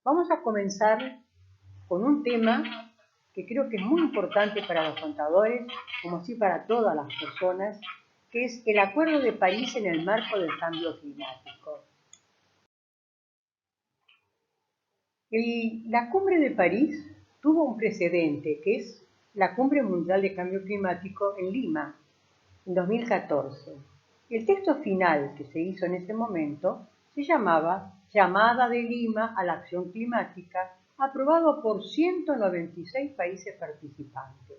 Vamos a comenzar con un tema que creo que es muy importante para los contadores, como sí para todas las personas, que es el Acuerdo de París en el marco del cambio climático. La Cumbre de París tuvo un precedente, que es la Cumbre Mundial de Cambio Climático en Lima, en 2014. El texto final que se hizo en ese momento se llamaba Llamada de Lima a la Acción Climática, aprobado por 196 países participantes.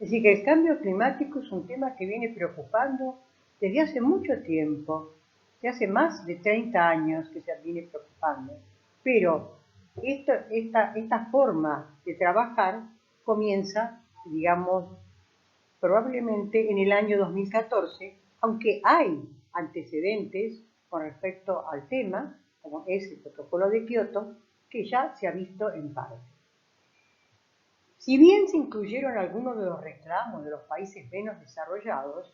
Es decir, que el cambio climático es un tema que viene preocupando desde hace mucho tiempo, desde hace más de 30 años que se viene preocupando. Pero esta forma de trabajar comienza, digamos, probablemente en el año 2014, aunque hay antecedentes con respecto al tema, como es el protocolo de Kioto, que ya se ha visto en parte. Si bien se incluyeron algunos de los reclamos de los países menos desarrollados,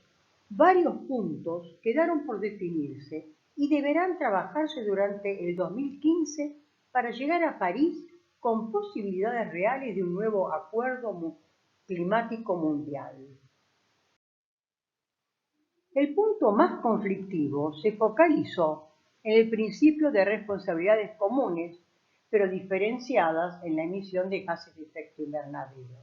varios puntos quedaron por definirse y deberán trabajarse durante el 2015 para llegar a París con posibilidades reales de un nuevo acuerdo climático mundial. El punto más conflictivo se focalizó en el principio de responsabilidades comunes, pero diferenciadas en la emisión de gases de efecto invernadero.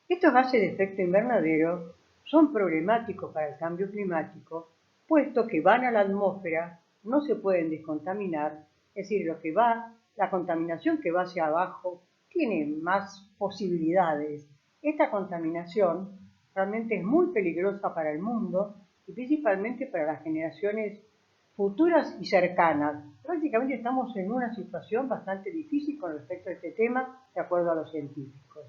Estos gases de efecto invernadero son problemáticos para el cambio climático, puesto que van a la atmósfera, no se pueden descontaminar, es decir, la contaminación que va hacia abajo tiene más posibilidades. Esta contaminación realmente es muy peligrosa para el mundo y principalmente para las generaciones futuras y cercanas. Prácticamente estamos en una situación bastante difícil con respecto a este tema, de acuerdo a los científicos.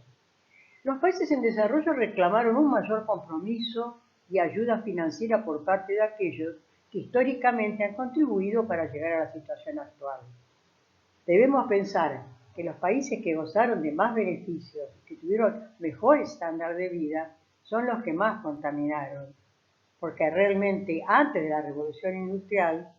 Los países en desarrollo reclamaron un mayor compromiso y ayuda financiera por parte de aquellos que históricamente han contribuido para llegar a la situación actual. Debemos pensar que los países que gozaron de más beneficios, que tuvieron mejor estándar de vida, son los que más contaminaron, porque realmente antes de la revolución industrial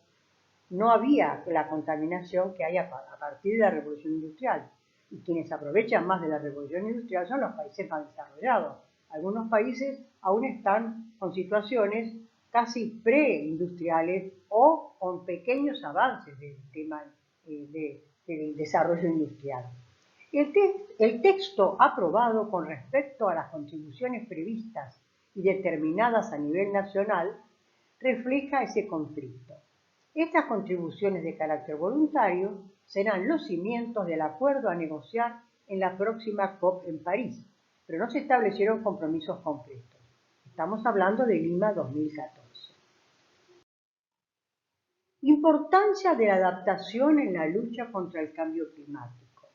no había la contaminación que hay a partir de la revolución industrial. Y quienes aprovechan más de la revolución industrial son los países más desarrollados. Algunos países aún están con situaciones casi preindustriales o con pequeños avances del tema del desarrollo industrial. El texto aprobado con respecto a las contribuciones previstas y determinadas a nivel nacional refleja ese conflicto. Estas contribuciones de carácter voluntario serán los cimientos del acuerdo a negociar en la próxima COP en París, pero no se establecieron compromisos concretos. Estamos hablando de Lima 2014. Importancia de la adaptación en la lucha contra el cambio climático,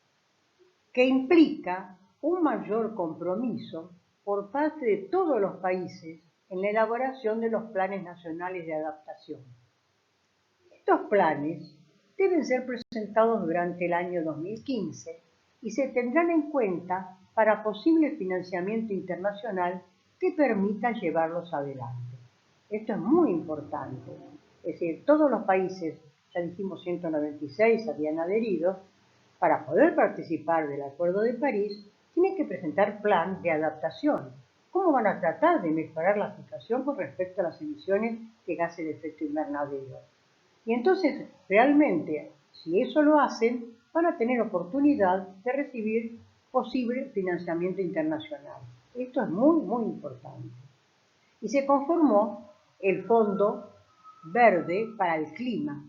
que implica un mayor compromiso por parte de todos los países en la elaboración de los planes nacionales de adaptación. Estos planes deben ser presentados durante el año 2015 y se tendrán en cuenta para posible financiamiento internacional que permita llevarlos adelante. Esto es muy importante. Es decir, todos los países, ya dijimos 196, habían adherido. Para poder participar del Acuerdo de París, tienen que presentar plan de adaptación. ¿Cómo van a tratar de mejorar la situación con respecto a las emisiones de gases de efecto invernadero? Y entonces, realmente, si eso lo hacen, van a tener oportunidad de recibir posible financiamiento internacional. Esto es muy, muy importante. Y se conformó el Fondo Verde para el Clima,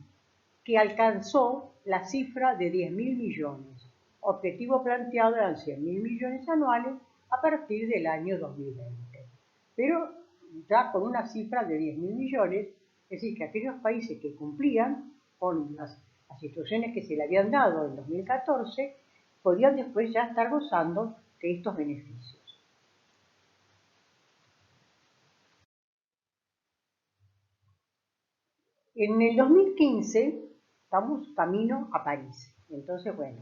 que alcanzó la cifra de 10.000 millones. Objetivo planteado eran 100.000 millones anuales a partir del año 2020. Pero ya con una cifra de 10.000 millones, es decir, que aquellos países que cumplían con las instrucciones que se le habían dado en 2014, podían después ya estar gozando de estos beneficios. En el 2015 estamos camino a París. Entonces, bueno,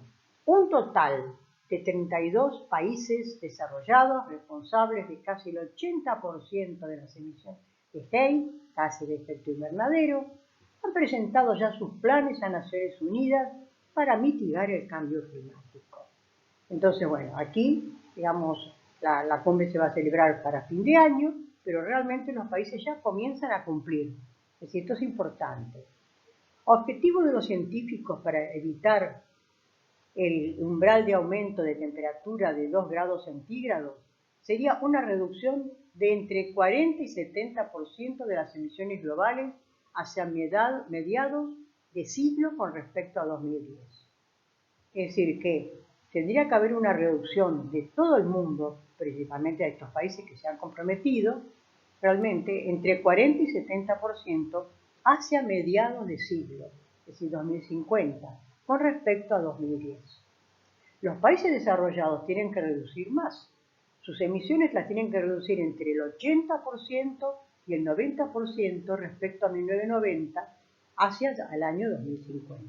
un total de 32 países desarrollados, responsables de casi el 80% de las emisiones de GEI, gases de efecto invernadero, han presentado ya sus planes a Naciones Unidas para mitigar el cambio climático. Entonces, bueno, aquí, digamos, la cumbre se va a celebrar para fin de año, pero realmente los países ya comienzan a cumplir. Es decir, esto es importante. Objetivo de los científicos para evitar el umbral de aumento de temperatura de 2 grados centígrados sería una reducción de entre 40 y 70% de las emisiones globales hacia mediados de siglo con respecto a 2010. Es decir, que tendría que haber una reducción de todo el mundo, principalmente de estos países que se han comprometido, realmente entre 40 y 70% hacia mediados de siglo, es decir, 2050, con respecto a 2010. Los países desarrollados tienen que reducir más. Sus emisiones las tienen que reducir entre el 80% y el 90% respecto a 1990 hacia el año 2050.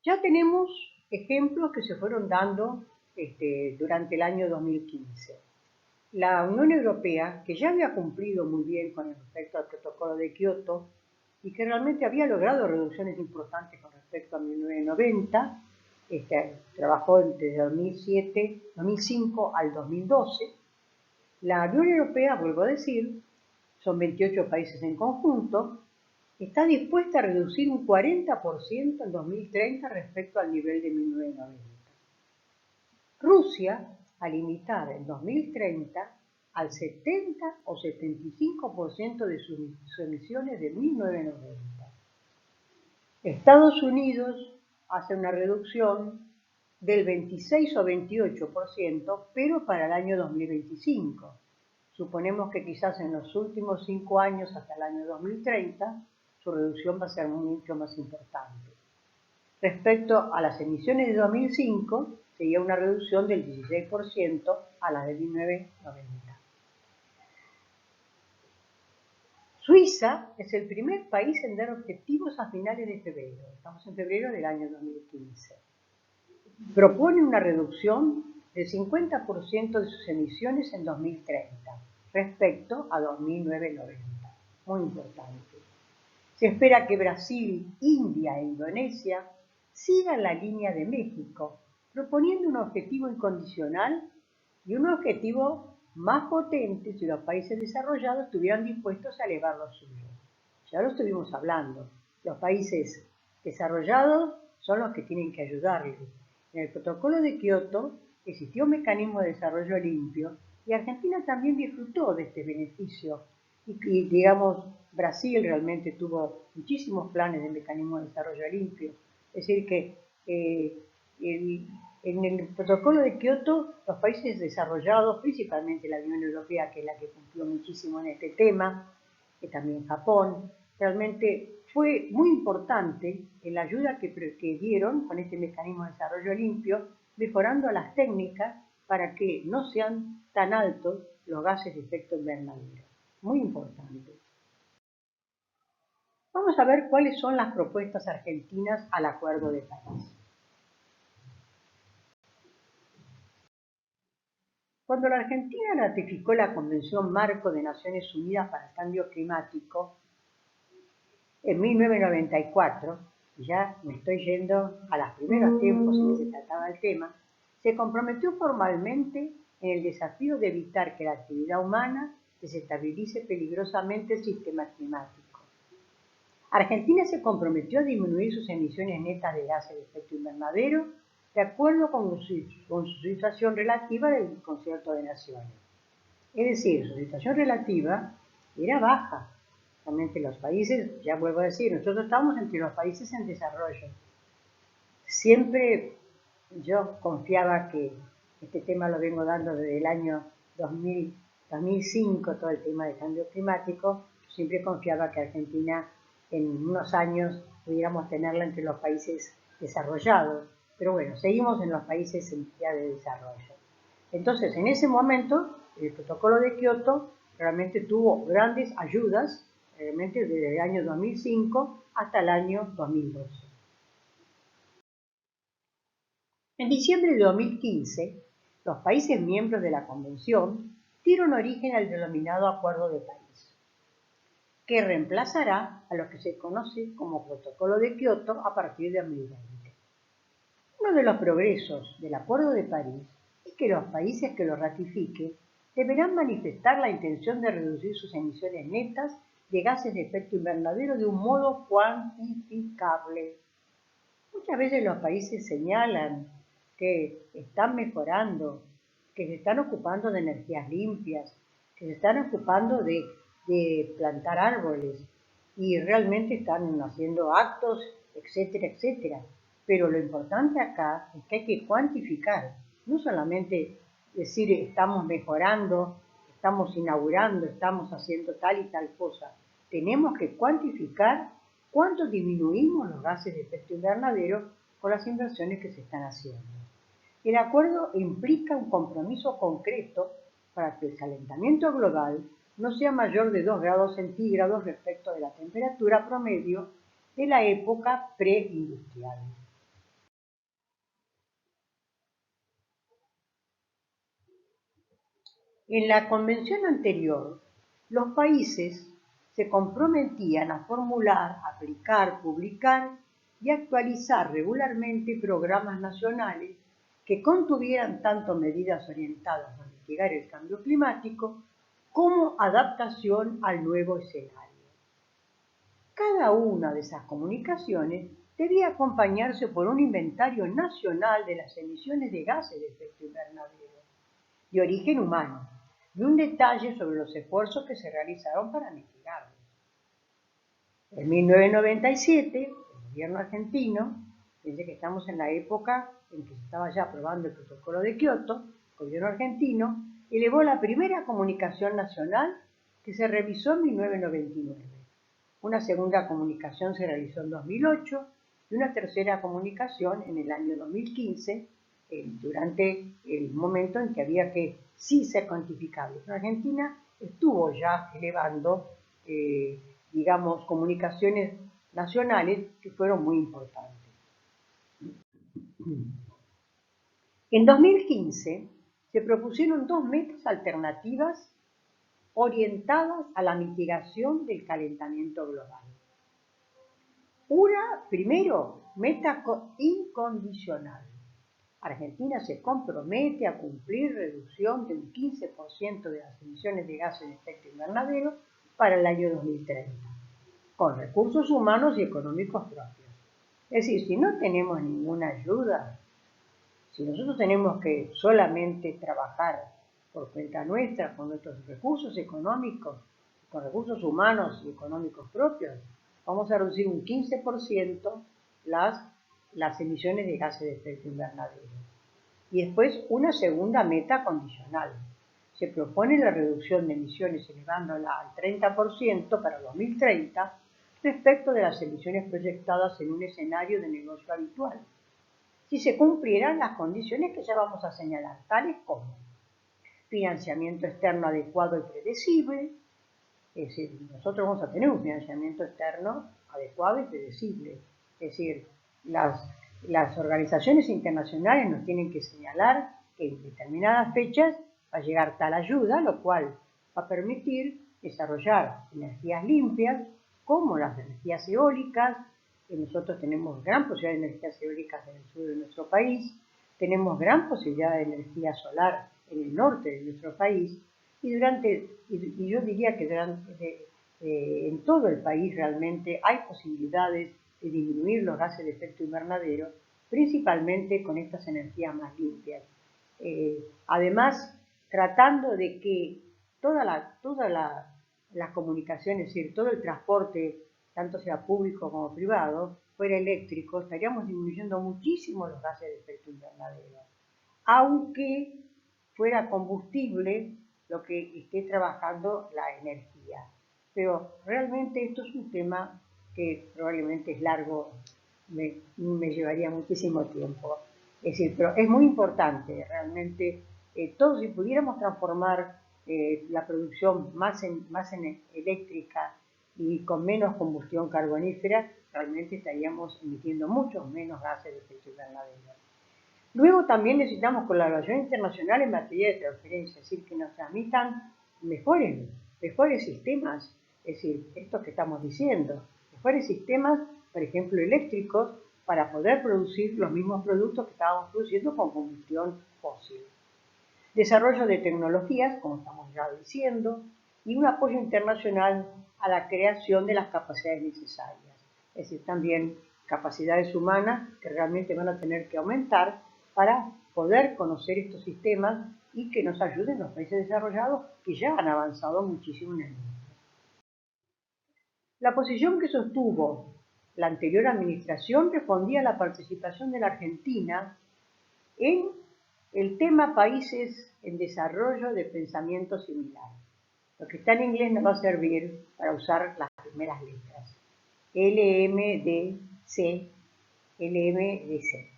Ya tenemos ejemplos que se fueron dando durante el año 2015. La Unión Europea, que ya había cumplido muy bien con respecto al protocolo de Kioto y que realmente había logrado reducciones importantes con respecto a 1990, trabajó desde 2005 al 2012. La Unión Europea, vuelvo a decir, son 28 países en conjunto, está dispuesta a reducir un 40% en 2030 respecto al nivel de 1990. Rusia a limitar en 2030 al 70 o 75% de sus emisiones de 1990. Estados Unidos hace una reducción del 26 o 28%, pero para el año 2025. Suponemos que quizás en los últimos 5 años, hasta el año 2030, su reducción va a ser mucho más importante. Respecto a las emisiones de 2005, sería una reducción del 16% a las de 1990. Suiza es el primer país en dar objetivos a finales de febrero. Estamos en febrero del año 2015. Propone una reducción del 50% de sus emisiones en 2030 respecto a 2009-90. Muy importante. Se espera que Brasil, India e Indonesia sigan la línea de México, proponiendo un objetivo incondicional y un objetivo más potente si los países desarrollados estuvieran dispuestos a elevar los suyos. Ya lo estuvimos hablando. Los países desarrollados son los que tienen que ayudarles. En el protocolo de Kioto existió un mecanismo de desarrollo limpio y Argentina también disfrutó de este beneficio. Y digamos, Brasil realmente tuvo muchísimos planes de mecanismo de desarrollo limpio. Es decir, que en el protocolo de Kioto, los países desarrollados, principalmente la Unión Europea, que es la que cumplió muchísimo en este tema, que también Japón, realmente fue muy importante en la ayuda que dieron con este mecanismo de desarrollo limpio, mejorando las técnicas para que no sean tan altos los gases de efecto invernadero. Muy importante. Vamos a ver cuáles son las propuestas argentinas al Acuerdo de París. Cuando la Argentina ratificó la Convención Marco de Naciones Unidas para el Cambio Climático en 1994, ya me estoy yendo a los primeros tiempos en que se trataba el tema, se comprometió formalmente en el desafío de evitar que la actividad humana desestabilice peligrosamente el sistema climático. Argentina se comprometió a disminuir sus emisiones netas de gases de efecto invernadero de acuerdo con su situación relativa del Concierto de Naciones. Es decir, su situación relativa era baja. Realmente los países, ya vuelvo a decir, nosotros estamos entre los países en desarrollo. Siempre yo confiaba que este tema lo vengo dando desde el año 2005, todo el tema del cambio climático, siempre confiaba que Argentina en unos años pudiéramos tenerla entre los países desarrollados. Pero bueno, seguimos en los países en vía de desarrollo. Entonces, en ese momento, el protocolo de Kioto realmente tuvo grandes ayudas, realmente desde el año 2005 hasta el año 2012. En diciembre de 2015, los países miembros de la Convención dieron origen al denominado Acuerdo de París, que reemplazará a lo que se conoce como Protocolo de Kioto a partir de 2020. Uno de los progresos del Acuerdo de París es que los países que lo ratifiquen deberán manifestar la intención de reducir sus emisiones netas de gases de efecto invernadero de un modo cuantificable. Muchas veces los países señalan que están mejorando, que se están ocupando de energías limpias, que se están ocupando de plantar árboles y realmente están haciendo actos, etcétera, etcétera. Pero lo importante acá es que hay que cuantificar, no solamente decir estamos mejorando, estamos inaugurando, estamos haciendo tal y tal cosa. Tenemos que cuantificar cuánto disminuimos los gases de efecto invernadero con las inversiones que se están haciendo. El acuerdo implica un compromiso concreto para que el calentamiento global no sea mayor de 2 grados centígrados respecto de la temperatura promedio de la época preindustrial. En la convención anterior, los países se comprometían a formular, aplicar, publicar y actualizar regularmente programas nacionales que contuvieran tanto medidas orientadas a mitigar el cambio climático como adaptación al nuevo escenario. Cada una de esas comunicaciones debía acompañarse por un inventario nacional de las emisiones de gases de efecto invernadero de origen humano y un detalle sobre los esfuerzos que se realizaron para mitigarlos. En 1997, el gobierno argentino, desde que estamos en la época en que se estaba ya aprobando el Protocolo de Kioto, el gobierno argentino elevó la primera comunicación nacional que se revisó en 1999. Una segunda comunicación se realizó en 2008 y una tercera comunicación en el año 2015, durante el momento en que había que sí ser cuantificable. Argentina estuvo ya elevando, digamos, comunicaciones nacionales que fueron muy importantes. En 2015 se propusieron 2 metas alternativas orientadas a la mitigación del calentamiento global. Una, primero, meta incondicional. Argentina se compromete a cumplir reducción del 15% de las emisiones de gases de efecto invernadero para el año 2030, con recursos humanos y económicos propios. Es decir, si no tenemos ninguna ayuda, si nosotros tenemos que solamente trabajar por cuenta nuestra, con nuestros recursos económicos, con recursos humanos y económicos propios, vamos a reducir un 15% las emisiones de gases de efecto invernadero. Y después una segunda meta condicional. Se propone la reducción de emisiones elevándola al 30% para 2030 respecto de las emisiones proyectadas en un escenario de negocio habitual, si se cumplieran las condiciones que ya vamos a señalar, tales como financiamiento externo adecuado y predecible. Es decir, nosotros vamos a tener un financiamiento externo adecuado y predecible. Es decir, las organizaciones internacionales nos tienen que señalar que en determinadas fechas va a llegar tal ayuda, lo cual va a permitir desarrollar energías limpias como las energías eólicas. Nosotros tenemos gran posibilidad de energías eólicas en el sur de nuestro país, tenemos gran posibilidad de energía solar en el norte de nuestro país, y yo diría que en todo el país realmente hay posibilidades de disminuir los gases de efecto invernadero, principalmente con estas energías más limpias. Además, tratando de que toda la comunicación, es decir, todo el transporte, tanto sea público como privado, fuera eléctrico, estaríamos disminuyendo muchísimo los gases de efecto invernadero. Aunque fuera combustible lo que esté trabajando la energía. Pero realmente esto es un tema que probablemente es largo, me llevaría muchísimo tiempo. Es decir, pero es muy importante realmente, todos si pudiéramos transformar la producción más en eléctrica y con menos combustión carbonífera, realmente estaríamos emitiendo muchos menos gases de efecto invernadero. Luego también necesitamos colaboración internacional en materia de transferencia, es decir, que nos transmitan mejores sistemas Es decir, esto que estamos diciendo, mejores sistemas, por ejemplo, eléctricos, para poder producir los mismos productos que estábamos produciendo con combustión fósil. Desarrollo de tecnologías, como estamos ya diciendo, y un apoyo internacional a la creación de las capacidades necesarias. Es decir, también capacidades humanas que realmente van a tener que aumentar para poder conocer estos sistemas y que nos ayuden los países desarrollados que ya han avanzado muchísimo en el mundo. La posición que sostuvo la anterior administración respondía a la participación de la Argentina en el tema países en desarrollo de pensamiento similar. Lo que está en inglés nos va a servir para usar las primeras letras. LMDC, LMDC.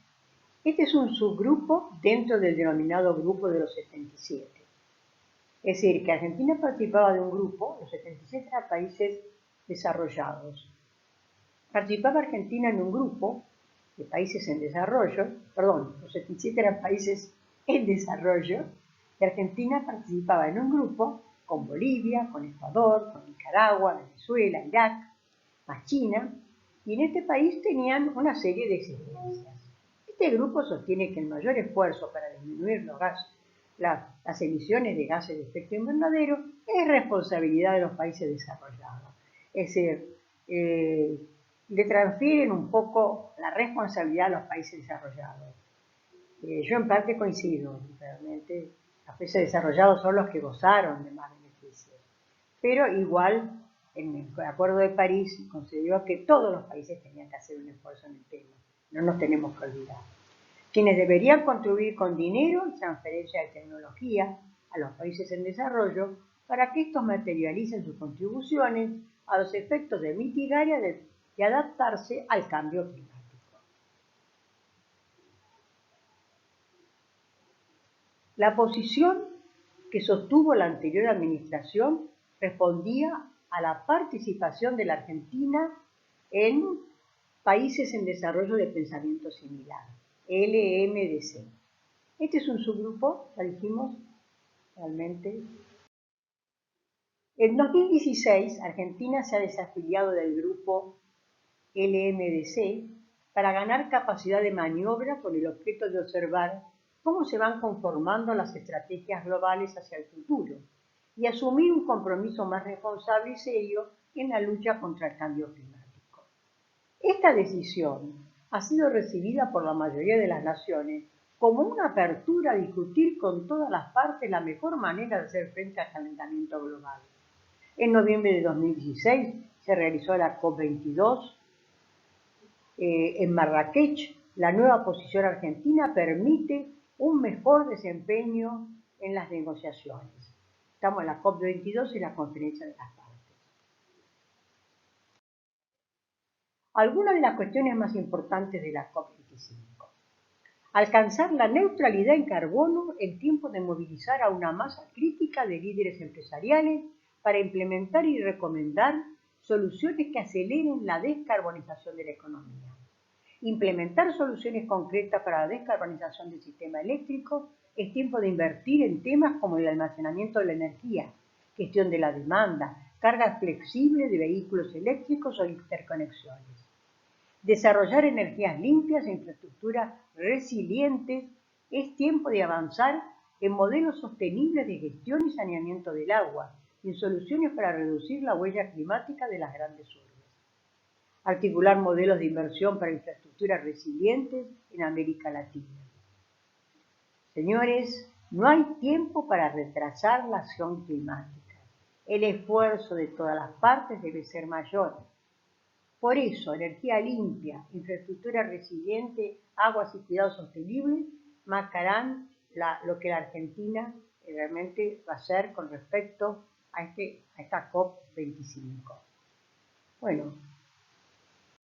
Este es un subgrupo dentro del denominado grupo de los 77. Es decir, que Argentina participaba de un grupo, los 77 eran países desarrollados. Participaba Argentina en un grupo de países en desarrollo, perdón, los 77 eran países en desarrollo, y Argentina participaba en un grupo con Bolivia, con Ecuador, con Nicaragua, Venezuela, Irak, más China, y en este país tenían una serie de exigencias. Este grupo sostiene que el mayor esfuerzo para disminuir las emisiones de gases de efecto invernadero es responsabilidad de los países desarrollados. Es decir, le transfieren un poco la responsabilidad a los países desarrollados. Yo en parte coincido, realmente los países desarrollados son los que gozaron de más beneficios, pero igual en el Acuerdo de París consideró que todos los países tenían que hacer un esfuerzo en el tema, no nos tenemos que olvidar. Quienes deberían contribuir con dinero y transferencia de tecnología a los países en desarrollo para que estos materialicen sus contribuciones a los efectos de mitigar y adaptarse al cambio climático. La posición que sostuvo la anterior administración respondía a la participación de la Argentina en países en desarrollo de pensamiento similar, LMDC. Este es un subgrupo, ya dijimos, realmente. En 2016, Argentina se ha desafiliado del grupo LMDC para ganar capacidad de maniobra con el objeto de observar cómo se van conformando las estrategias globales hacia el futuro y asumir un compromiso más responsable y serio en la lucha contra el cambio climático. Esta decisión ha sido recibida por la mayoría de las naciones como una apertura a discutir con todas las partes la mejor manera de hacer frente al calentamiento global. En noviembre de 2016 se realizó la COP22 en Marrakech. La nueva posición argentina permite un mejor desempeño en las negociaciones. Estamos en la COP22 y la conferencia de las partes. Algunas de las cuestiones más importantes de la COP25. Alcanzar la neutralidad en carbono en tiempo de movilizar a una masa crítica de líderes empresariales para implementar y recomendar soluciones que aceleren la descarbonización de la economía. Implementar soluciones concretas para la descarbonización del sistema eléctrico. Es tiempo de invertir en temas como el almacenamiento de la energía, gestión de la demanda, carga flexible de vehículos eléctricos o interconexiones. Desarrollar energías limpias e infraestructuras resilientes. Es tiempo de avanzar en modelos sostenibles de gestión y saneamiento del agua y en soluciones para reducir la huella climática de las grandes urbes. Articular modelos de inversión para infraestructuras resilientes en América Latina. Señores, no hay tiempo para retrasar la acción climática. El esfuerzo de todas las partes debe ser mayor. Por eso, energía limpia, infraestructura resiliente, aguas y cuidados sostenibles marcarán lo que la Argentina realmente va a hacer con respecto a esta COP25. Bueno,